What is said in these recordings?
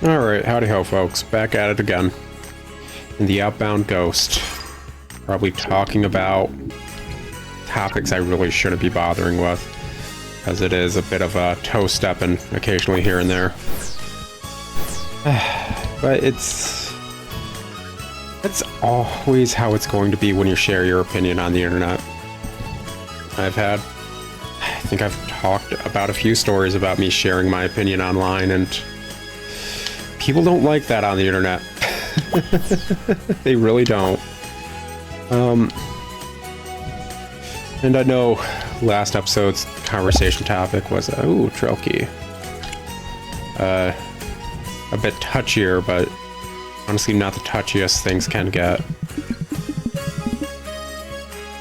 Alright, howdy ho folks, back at it again. In the Outbound Ghost. Probably talking about topics I really shouldn't be bothering with, as it is a bit of a toe-stepping occasionally here and there. But it's always how it's going to be when you share your opinion on the internet. I think I've talked about a few stories about me sharing my opinion online, and people don't like that on the internet. They really don't. And I know last episode's conversation topic was, ooh, trail key. A bit touchier, but honestly not the touchiest things can get.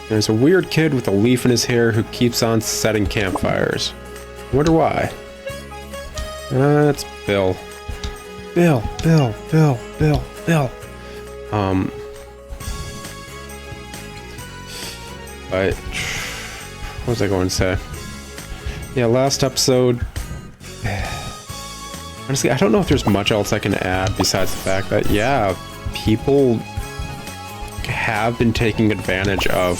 There's a weird kid with a leaf in his hair who keeps on setting campfires. I wonder why. It's Bill. Bill. But what was I going to say? Yeah, last episode. Honestly, I don't know if there's much else I can add besides the fact that, yeah, people have been taking advantage of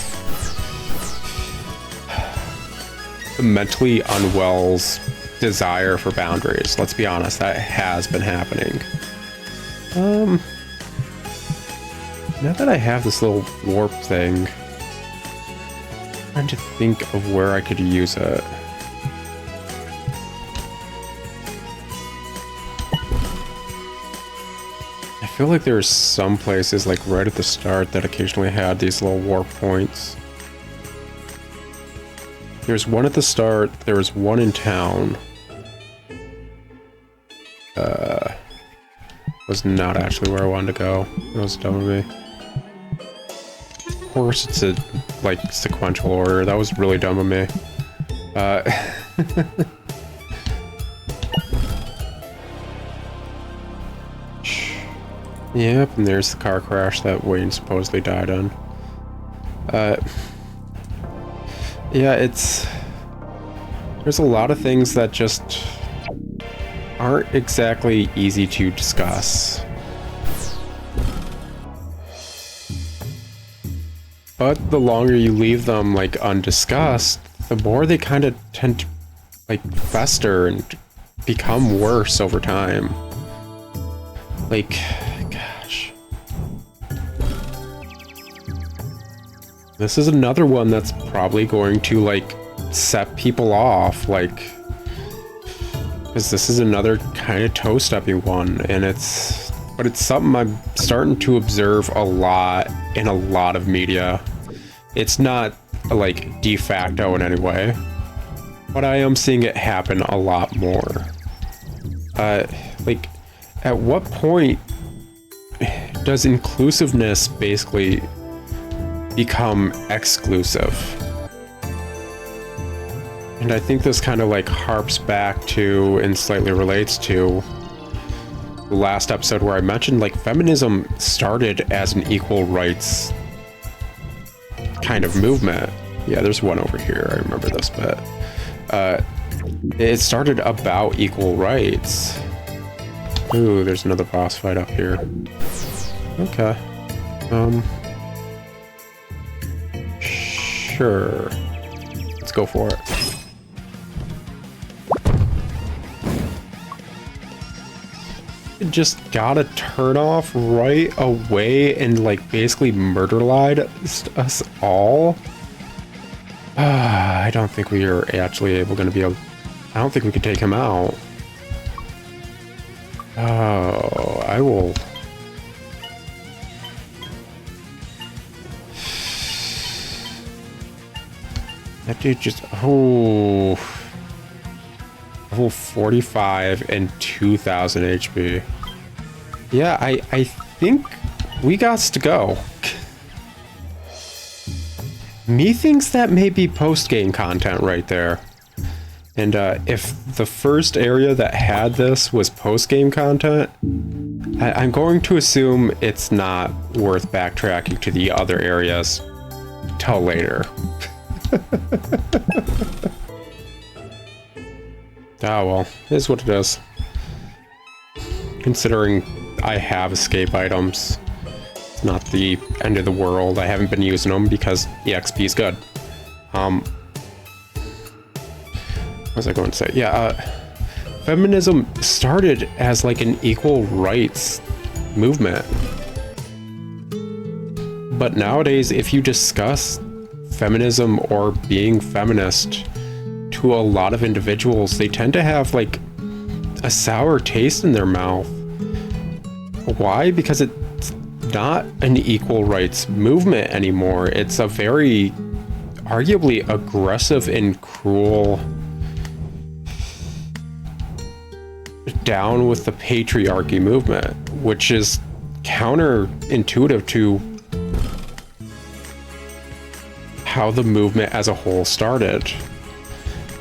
the mentally unwell's desire for boundaries. Let's be honest, that has been happening. Now that I have this little warp thing, I'm trying to think of where I could use it. I feel like there's some places, like right at the start, that occasionally had these little warp points. There's one at the start, there was one in town. Was not actually where I wanted to go. That was dumb of me. Of course it's a, like, sequential order. That was really dumb of me. Yep, and there's the car crash that Wayne supposedly died on. Yeah, there's a lot of things that just aren't exactly easy to discuss. But the longer you leave them, like, undiscussed, the more they kind of tend to, like, fester and become worse over time. Like, gosh. This is another one that's probably going to, like, set people off, like, because this is another kind of toe-stepping one, and it's something I'm starting to observe a lot in a lot of media. It's not, like, de facto in any way, but I am seeing it happen a lot more. Like, at what point does inclusiveness basically become exclusive? And I think this kind of, like, harps back to and slightly relates to the last episode where I mentioned, like, feminism started as an equal rights kind of movement. Yeah, there's one over here. I remember this bit. It started about equal rights. Ooh, there's another boss fight up here. Okay. Sure. Let's go for it. Just got a turn off right away and, like, basically murder lied us all. I don't think we are actually going to be able. I don't think we can take him out. Oh, I will. That dude just, oh, level 45 and 2000 HP. Yeah, I think we got to go. Me thinks that may be post-game content right there. And if the first area that had this was post-game content, I'm going to assume it's not worth backtracking to the other areas till later. Ah, well, it is what it is. considering I have escape items. It's not the end of the world. I haven't been using them because EXP is good. What was I going to say? Yeah, feminism started as like an equal rights movement. But nowadays, if you discuss feminism or being feminist to a lot of individuals, they tend to have like a sour taste in their mouth. Why? Because it's not an equal rights movement anymore. It's a very arguably aggressive and cruel, down with the patriarchy movement, which is counterintuitive to how the movement as a whole started.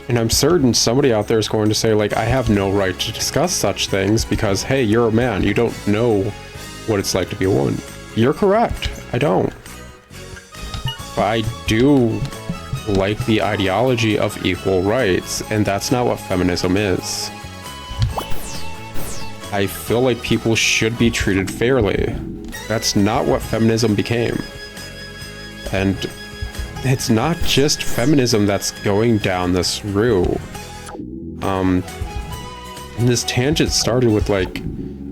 And I'm certain somebody out there is going to say, like, I have no right to discuss such things because, hey, you're a man. You don't know what it's like to be a woman. You're correct. I don't. But I do like the ideology of equal rights, and that's not what feminism is. I feel like people should be treated fairly. That's not what feminism became. And it's not just feminism that's going down this route. And this tangent started with, like,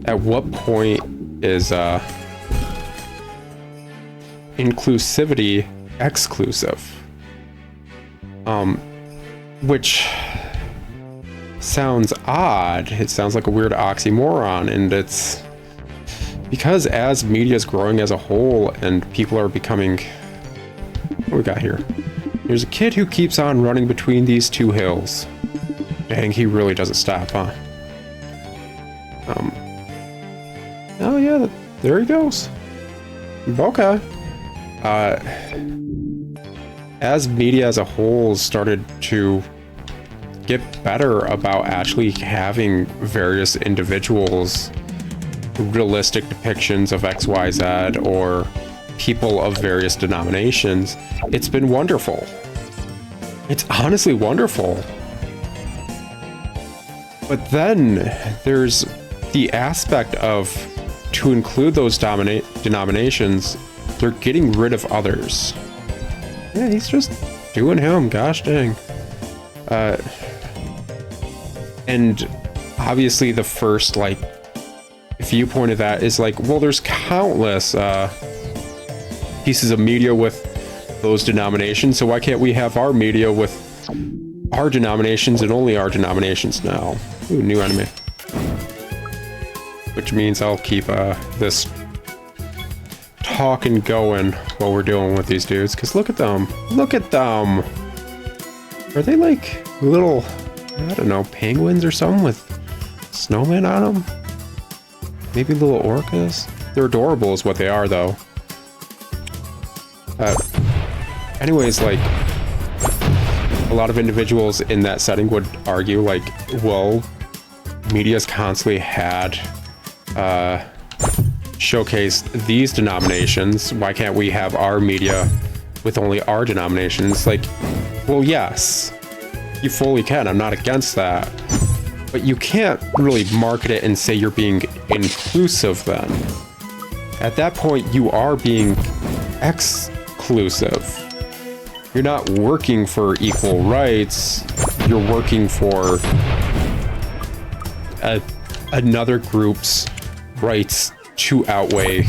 at what point is inclusivity exclusive? Which sounds odd. It sounds like a weird oxymoron, and it's because as media is growing as a whole and people are becoming... What we got here? There's a kid who keeps on running between these two hills. Dang, he really doesn't stop, huh? Oh yeah, there he goes. Okay. As media as a whole started to get better about actually having various individuals, realistic depictions of XYZ, or people of various denominations, it's been wonderful. It's honestly wonderful. But then there's the aspect of, to include those denominations, they're getting rid of others. Yeah, he's just doing him, gosh dang. And obviously the first, like, viewpoint of that is like, well, there's countless pieces of media with those denominations, so why can't we have our media with our denominations and only our denominations now? Ooh, new enemy. Which means I'll keep this talking going while we're dealing with these dudes, because look at them. Look at them! Are they like little, I don't know, penguins or something with snowmen on them? Maybe little orcas? They're adorable is what they are, though. Anyways, like, a lot of individuals in that setting would argue, like, well, media's constantly had showcased these denominations. Why can't we have our media with only our denominations? Like, well, yes, you fully can. I'm not against that. But you can't really market it and say you're being inclusive then. At that point, you are being exclusive. You're not working for equal rights. You're working for another group's rights to outweigh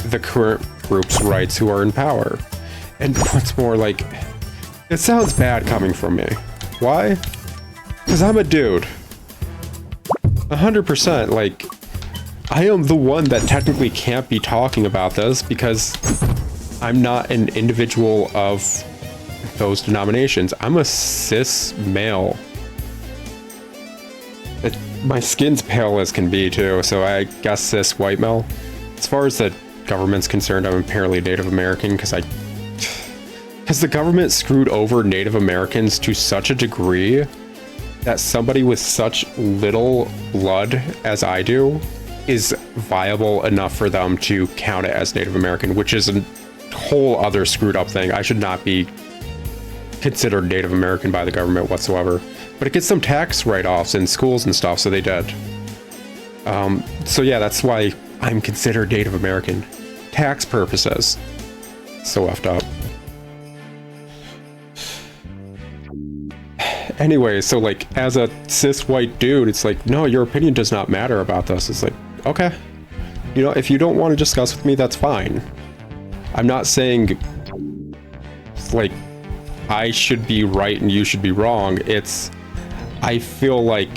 the current group's rights who are in power. And what's more, like, it sounds bad coming from me. Why? Because I'm a dude. 100%, like, I am the one that technically can't be talking about this because I'm not an individual of those denominations. I'm a cis male. My skin's pale as can be too, so I guess cis white male. As far as the government's concerned, I'm apparently Native American because the government screwed over Native Americans to such a degree that somebody with such little blood as I do is viable enough for them to count it as Native American, which is a whole other screwed up thing. I should not be considered Native American by the government whatsoever. But it gets some tax write-offs in schools and stuff, so they did. So yeah, that's why I'm considered Native American. Tax purposes. So effed up. Anyway, so like as a cis white dude, it's like, no, your opinion does not matter about this. It's like, okay, you know, if you don't want to discuss with me, that's fine. I'm not saying like I should be right and you should be wrong. It's, I feel like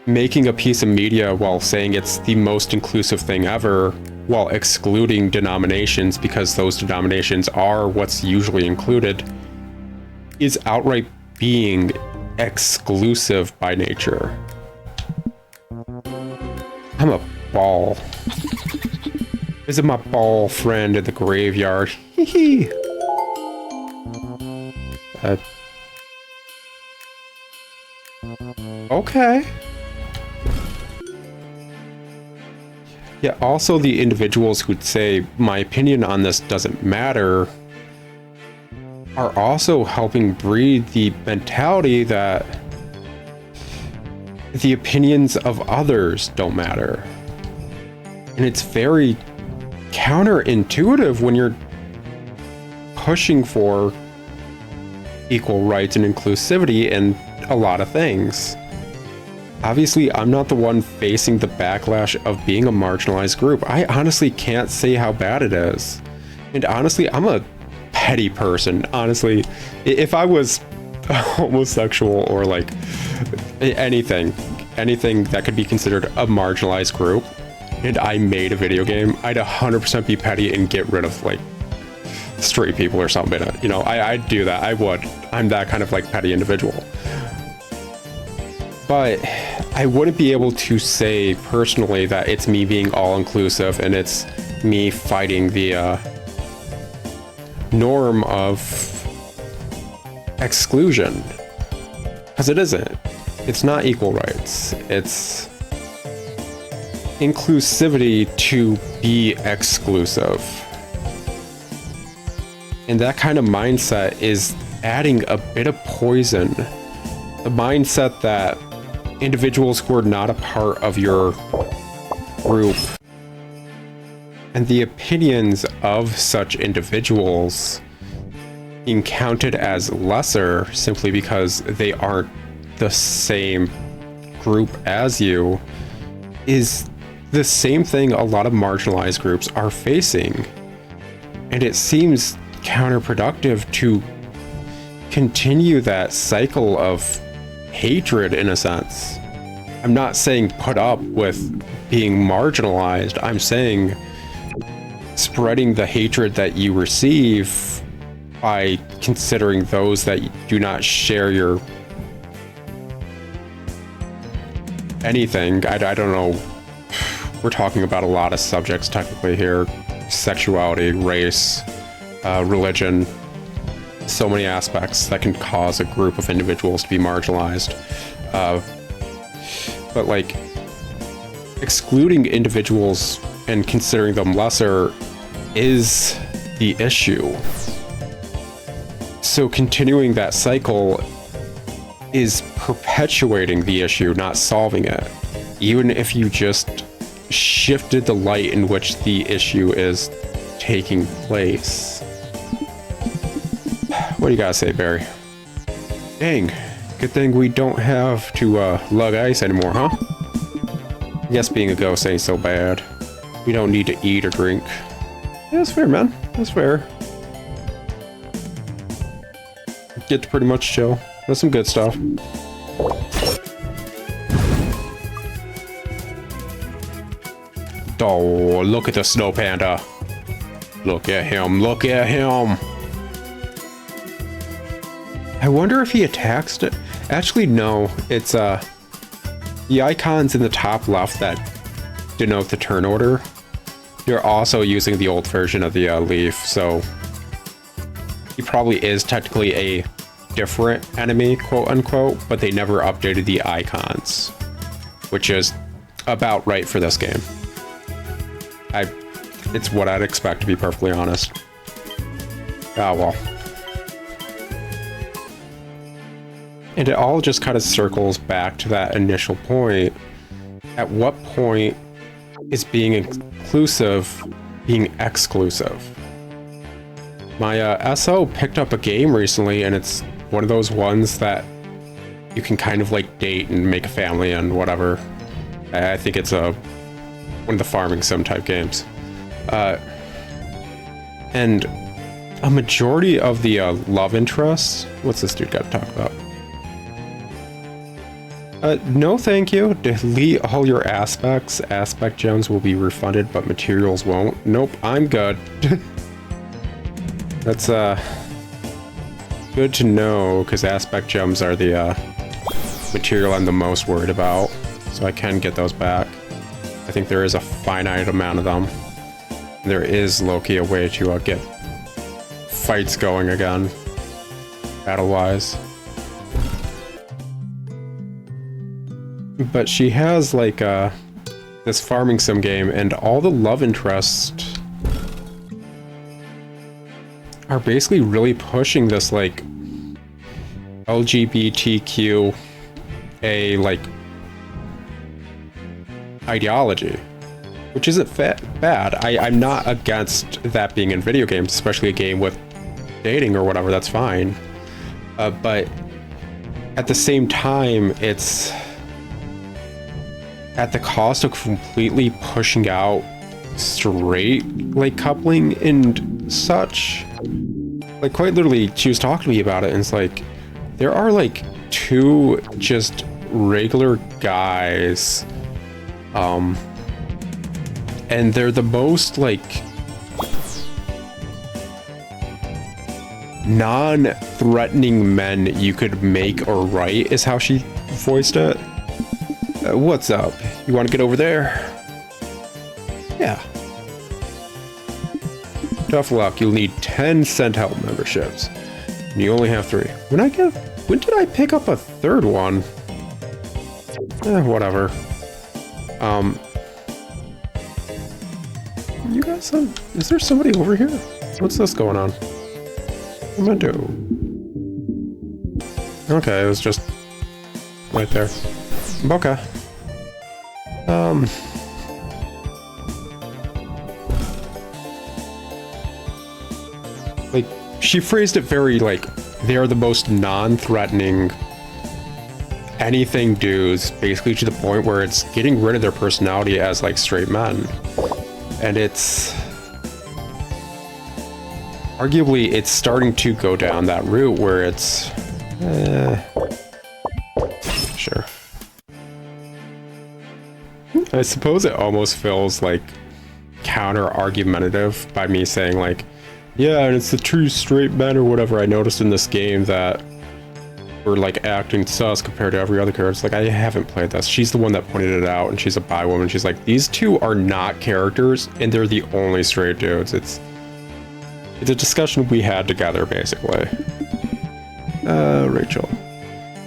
making a piece of media while saying it's the most inclusive thing ever, while excluding denominations because those denominations are what's usually included, is outright being exclusive by nature. I'm a ball. Visit my ball friend in the graveyard. Hee hee. Okay. Yeah, also the individuals who'd say, my opinion on this doesn't matter, are also helping breed the mentality that the opinions of others don't matter. And it's very counterintuitive when you're pushing for equal rights and inclusivity in a lot of things. Obviously, I'm not the one facing the backlash of being a marginalized group. I honestly can't say how bad it is. And honestly, I'm a petty person. Honestly, if I was homosexual or like anything that could be considered a marginalized group, and I made a video game, I'd 100% be petty and get rid of like straight people or something. You know, I'd do that. I would. I'm that kind of like petty individual. But I wouldn't be able to say personally that it's me being all inclusive and it's me fighting the norm of exclusion. Because it isn't. It's not equal rights. It's inclusivity to be exclusive. And that kind of mindset is adding a bit of poison. The mindset that individuals who are not a part of your group and the opinions of such individuals being counted as lesser simply because they aren't the same group as you is the same thing a lot of marginalized groups are facing. And it seems counterproductive to continue that cycle of hatred in a sense. I'm not saying put up with being marginalized. I'm saying spreading the hatred that you receive by considering those that do not share your anything. I don't know. We're talking about a lot of subjects technically here. Sexuality, race, religion. So many aspects that can cause a group of individuals to be marginalized. But like excluding individuals and considering them lesser is the issue. So continuing that cycle is perpetuating the issue, not solving it. Even if you just shifted the light in which the issue is taking place. What do you gotta say, Barry? Dang, good thing we don't have to lug ice anymore, huh? I guess being a ghost ain't so bad. We don't need to eat or drink. Yeah, that's fair, man. That's fair. Get to pretty much chill. That's some good stuff. Oh, look at the snow panda. Look at him, look at him. I wonder if he attacks it. Actually, no. It's the icons in the top left that denote the turn order. You're also using the old version of the leaf, so he probably is technically a different enemy, quote unquote, but they never updated the icons, which is about right for this game. It's what I'd expect, to be perfectly honest. Ah, well. And it all just kind of circles back to that initial point. At what point is being inclusive being exclusive? My SO picked up a game recently, and it's one of those ones that you can kind of like date and make a family and whatever. I think it's one of the farming sim type games. And a majority of the love interests... What's this dude got to talk about? No thank you. Delete all your aspects. Aspect gems will be refunded, but materials won't. Nope, I'm good. That's good to know, because aspect gems are the material I'm the most worried about. So I can get those back. I think there is a finite amount of them. There is, Loki, a way to get fights going again, battle-wise. But she has like this farming sim game, and all the love interests are basically really pushing this like LGBTQA like ideology, which isn't bad. I'm not against that being in video games, especially a game with dating or whatever. That's fine, but at the same time, it's at the cost of completely pushing out straight like coupling and such. Like, quite literally, she was talking to me about it, and it's like there are like two just regular guys, and they're the most like non-threatening men you could make or write, is how she voiced it. What's up? You want to get over there? Yeah. Tough luck. You'll need 10 Cent Help memberships. And you only have 3. When did I pick up a third one? Whatever. You guys, is there somebody over here? What's this going on? What am I doing? Okay, it was just right there. Okay. Like, she phrased it very like, they are the most non-threatening anything dudes, basically to the point where it's getting rid of their personality as like straight men. And it's arguably, it's starting to go down that route where it's sure. I suppose it almost feels like counter-argumentative by me saying like, yeah, and it's the true straight men or whatever I noticed in this game that were like acting sus compared to every other character. It's like, I haven't played this. She's the one that pointed it out, and she's a bi woman. She's like, these two are not characters, and they're the only straight dudes. It's a discussion we had together, basically. Rachel.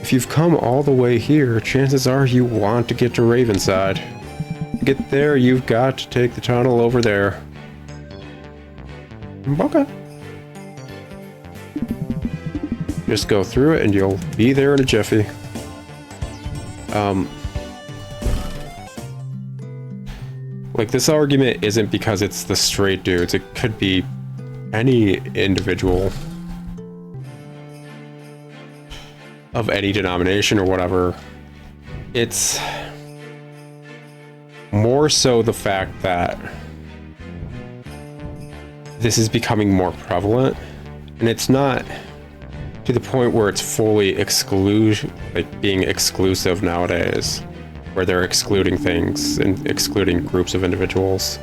If you've come all the way here, chances are you want to get to Ravenside. To get there, you've got to take the tunnel over there. Okay. Just go through it and you'll be there in a jiffy. Like, this argument isn't because it's the straight dudes. It could be any individual of any denomination or whatever. It's more so the fact that this is becoming more prevalent, and it's not to the point where it's fully being exclusive nowadays, where they're excluding things and excluding groups of individuals.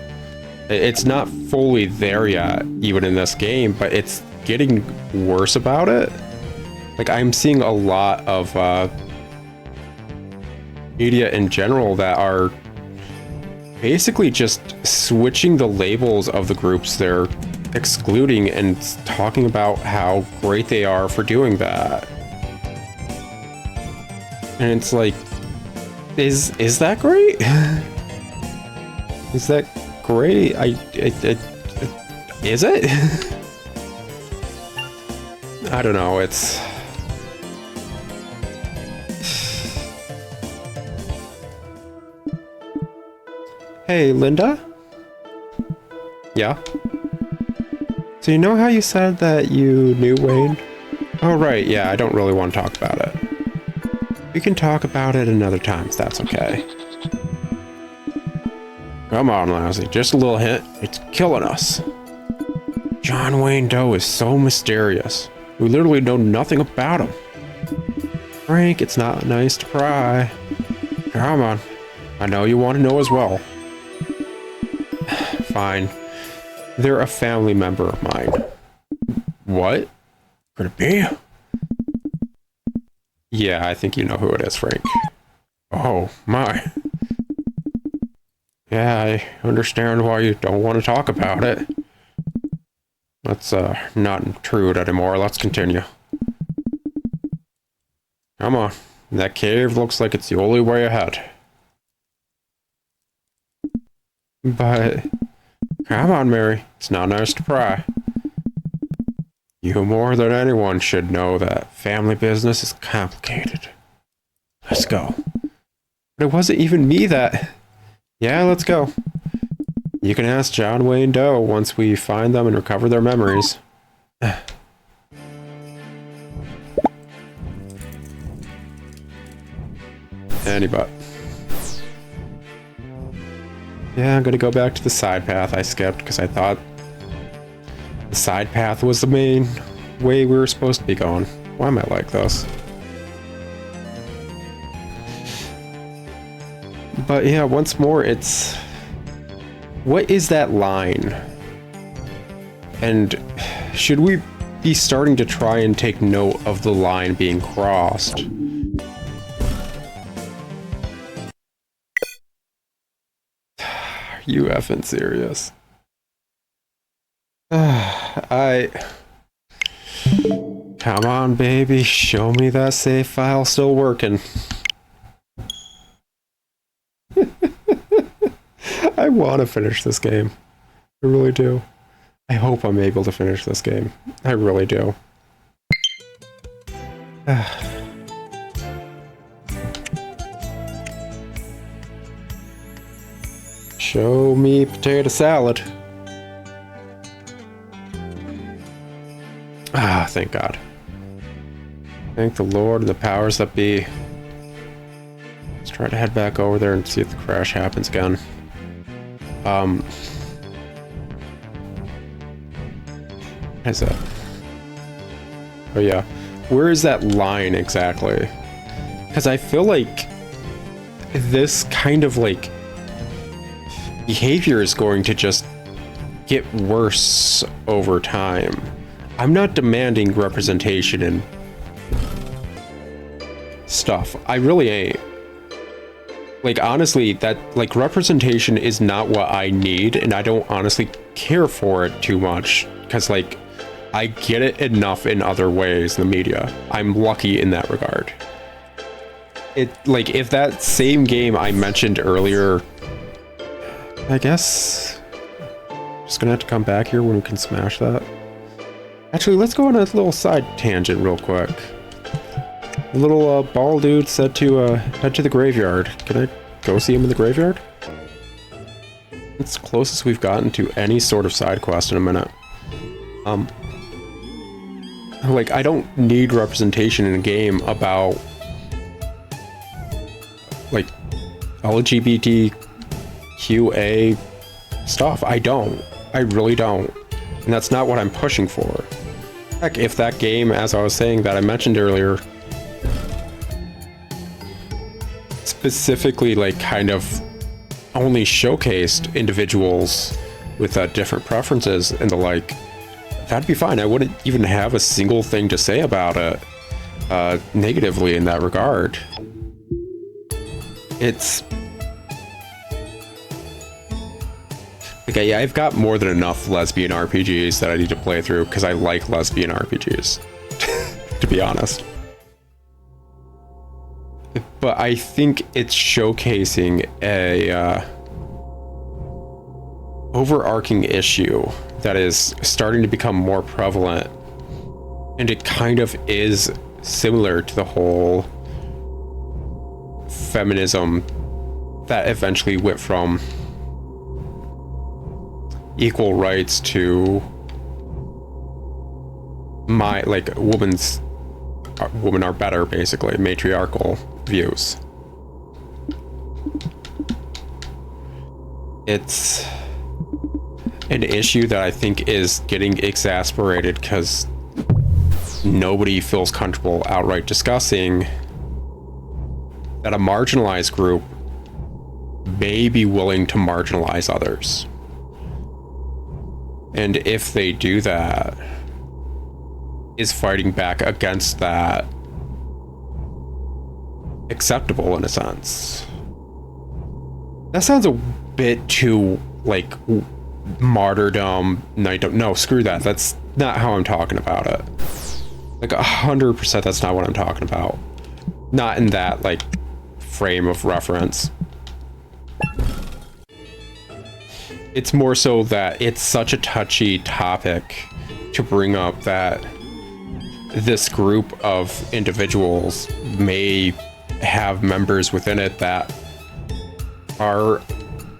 It's not fully there yet, even in this game, but it's getting worse about it. Like, I'm seeing a lot of media in general that are basically just switching the labels of the groups they're excluding and talking about how great they are for doing that. And it's like, is that great? Is that great? Is it? I don't know. Hey, Linda? Yeah? So you know how you said that you knew Wayne? Oh, right, yeah, I don't really want to talk about it. We can talk about it another time if that's okay. Come on, Lassie, just a little hint. It's killing us. John Wayne Doe is so mysterious. We literally know nothing about him. Frank, it's not nice to pry. Come on. I know you want to know as well. Fine. They're a family member of mine. What? Could it be? Yeah, I think you know who it is, Frank. Oh, my. Yeah, I understand why you don't want to talk about it. Let's, not intrude anymore. Let's continue. Come on. That cave looks like it's the only way ahead. But... Come on, Mary. It's not nice to pry. You more than anyone should know that family business is complicated. Let's go. But it wasn't even me that... Yeah, let's go. You can ask John Wayne Doe once we find them and recover their memories. Anybody. Yeah, I'm gonna go back to the side path I skipped because I thought the side path was the main way we were supposed to be going. Why am I like this? But yeah, once more, it's... What is that line? And should we be starting to try and take note of the line being crossed? Are you effing serious? Come on, baby, show me that save file still working. I want to finish this game. I really do. I hope I'm able to finish this game. I really do. Show me potato salad. Ah, thank God. Thank the Lord and the powers that be. Let's try to head back over there and see if the crash happens again. What is that? Oh yeah. Where is that line exactly? Because I feel like this kind of like behavior is going to just get worse over time. I'm not demanding representation and stuff. I really ain't. Like, honestly, that, like, representation is not what I need, and I don't honestly care for it too much, because, like, I get it enough in other ways in the media. I'm lucky in that regard. It, like, if that same game I mentioned earlier, I guess, just gonna have to come back here when we can smash that. Actually, let's go on a little side tangent real quick. The little ball dude said to head to the graveyard. Can I go see him in the graveyard? It's the closest we've gotten to any sort of side quest in a minute. Like, I don't need representation in a game about, like, LGBTQA stuff. I don't. I really don't. And that's not what I'm pushing for. Heck, if that game, as I was saying, that I mentioned earlier, specifically, like, kind of only showcased individuals with different preferences and the like, that'd be fine. I wouldn't even have a single thing to say about it negatively in that regard. It's... Okay, yeah, I've got more than enough lesbian RPGs that I need to play through because I like lesbian RPGs, to be honest. But I think it's showcasing a overarching issue that is starting to become more prevalent, and it kind of is similar to the whole feminism that eventually went from equal rights to my, like, women are better, basically, matriarchal views. It's an issue that I think is getting exasperated because nobody feels comfortable outright discussing that a marginalized group may be willing to marginalize others. And if they do that, is fighting back against that acceptable in a sense? That sounds a bit too, like, martyrdom, knightdom. No, screw that. That's not how I'm talking about it. Like, 100% that's not what I'm talking about. Not in that, like, frame of reference. It's more so that it's such a touchy topic to bring up that this group of individuals may have members within it that are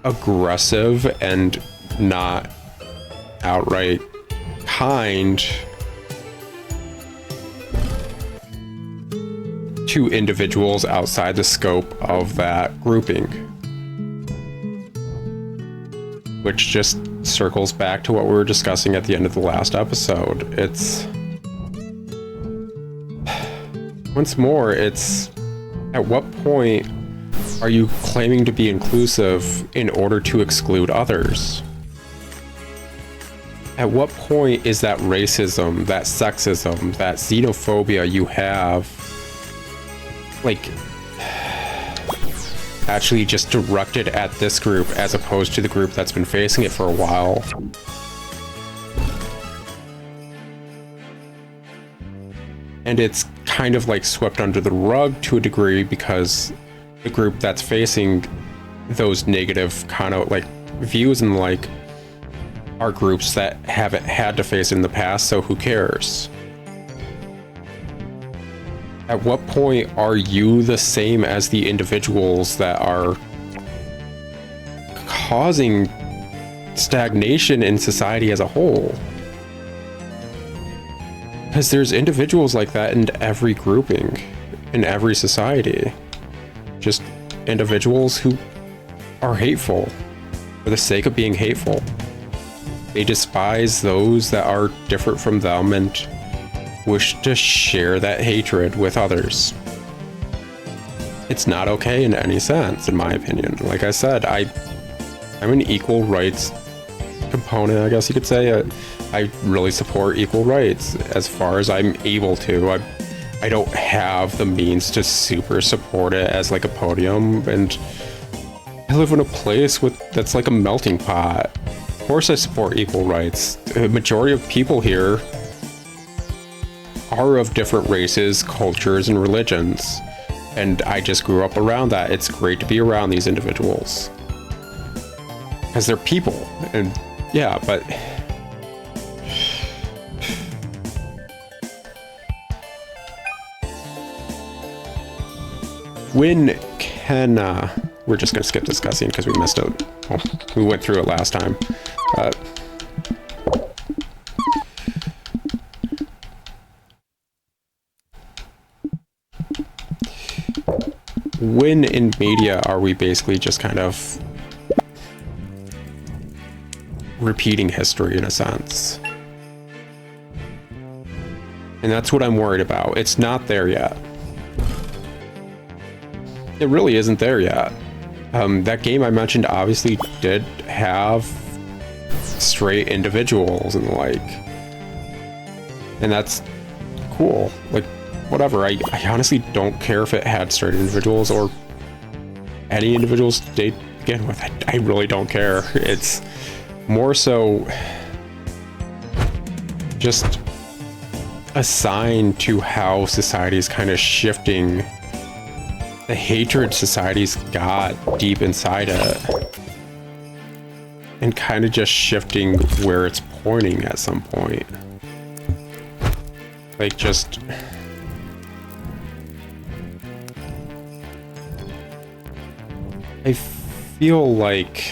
aggressive and not outright kind to individuals outside the scope of that grouping. Which just circles back to what we were discussing at the end of the last episode. It's... Once more, it's... At what point are you claiming to be inclusive in order to exclude others? At what point is that racism, that sexism, that xenophobia you have, like, actually just directed at this group as opposed to the group that's been facing it for a while? And it's kind of like swept under the rug to a degree because the group that's facing those negative kind of like views and like are groups that haven't had to face it in the past, so who cares? At what point are you the same as the individuals that are causing stagnation in society as a whole? Because there's individuals like that in every grouping, in every society. Just individuals who are hateful for the sake of being hateful. They despise those that are different from them and wish to share that hatred with others. It's not okay in any sense, in my opinion. Like I said, I'm an equal rights component, I guess you could say. I really support equal rights as far as I'm able to. I don't have the means to super support it as like a podium, and I live in a place that's like a melting pot. Of course I support equal rights. The majority of people here are of different races, cultures, and religions, and I just grew up around that. It's great to be around these individuals because they're people, and yeah, but when can we're just gonna skip this cutscene because we missed it. Well, we went through it last time. When in media are we basically just kind of repeating history in a sense? And that's what I'm worried about. It's not there yet. It really isn't there yet. That game I mentioned obviously did have straight individuals and like, and that's cool. Like, whatever. I honestly don't care if it had straight individuals or any individuals to date begin with. I really don't care. It's more so just a sign to how society is kind of shifting. The hatred society's got deep inside it, and kind of just shifting where it's pointing at some point. Like, just I feel like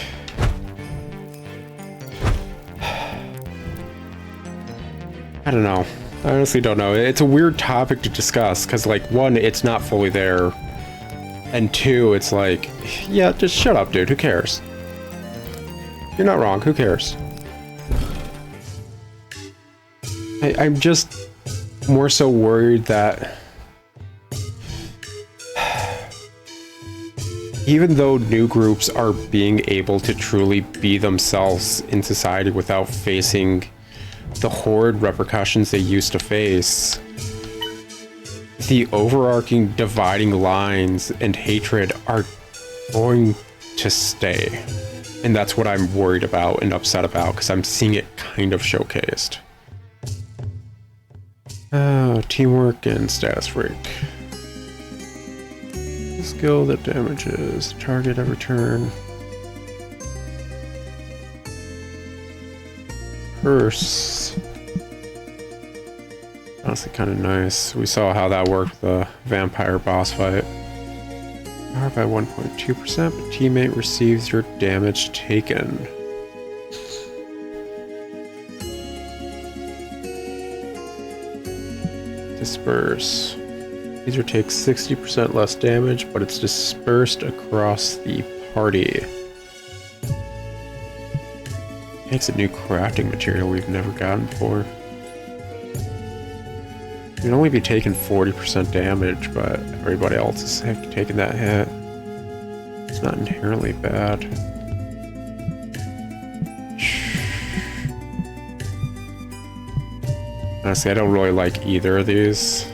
don't know. I honestly don't know. It's a weird topic to discuss because, like, one, it's not fully there, and two, it's like, yeah, just shut up, dude. Who cares? You're not wrong. Who cares? I'm just more so worried that even though new groups are being able to truly be themselves in society without facing the horrid repercussions they used to face, the overarching dividing lines and hatred are going to stay. And that's what I'm worried about and upset about, because I'm seeing it kind of showcased. Teamwork and status freak. Skill that damages target every turn. Curse. Honestly, kind of nice. We saw how that worked with the vampire boss fight. Power by 1.2%, but teammate receives your damage taken. Disperse. User takes 60% less damage, but it's dispersed across the party. Takes a new crafting material we've never gotten before. You can only be taking 40% damage, but everybody else is taking that hit. It's not inherently bad. Honestly, I don't really like either of these.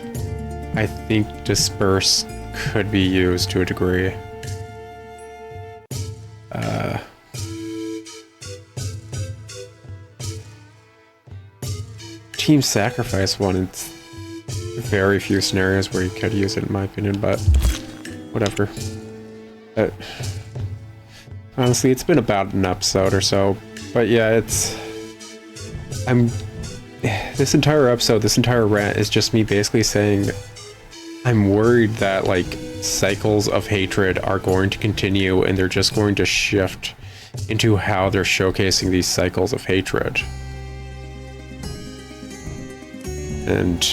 I think Disperse could be used to a degree. Team Sacrifice one, it's very few scenarios where you could use it in my opinion, but whatever. Honestly, it's been about an episode or so, but yeah, this entire episode, this entire rant is just me basically saying I'm worried that, like, cycles of hatred are going to continue and they're just going to shift into how they're showcasing these cycles of hatred. And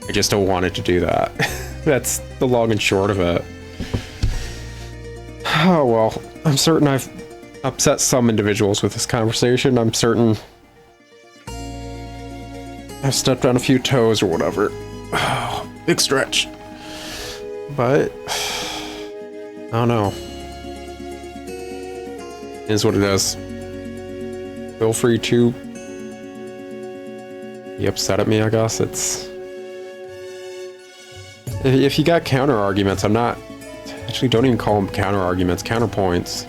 I just don't want it to do that. That's the long and short of it. Oh well, I'm certain I've upset some individuals with this conversation. I'm certain I've stepped on a few toes or whatever. Oh, big stretch. But I don't know. It is what it is. Feel free to be upset at me, I guess. It's... If you got counter arguments, I'm not... Actually, don't even call them counter arguments, counterpoints.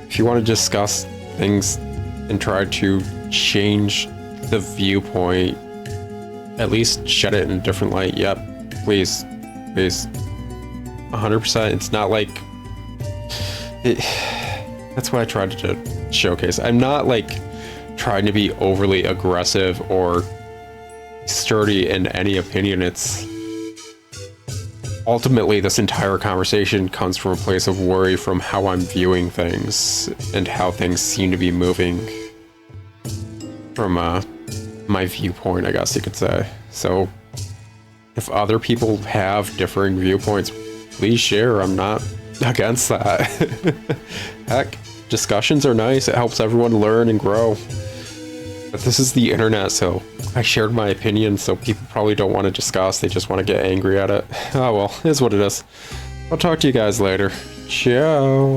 If you want to discuss things and try to change the viewpoint, at least shed it in a different light, yep, please. Please. 100%. It's not like... That's what I tried to showcase. I'm not, like, trying to be overly aggressive or sturdy in any opinion. It's... Ultimately, this entire conversation comes from a place of worry from how I'm viewing things and how things seem to be moving from my viewpoint, I guess you could say. So if other people have differing viewpoints, please share. I'm not against that. Heck, discussions are nice. It helps everyone learn and grow. But this is the internet, so I shared my opinion, so people probably don't want to discuss. They just want to get angry at it. Oh well, it is what it is. I'll talk to you guys later. Ciao.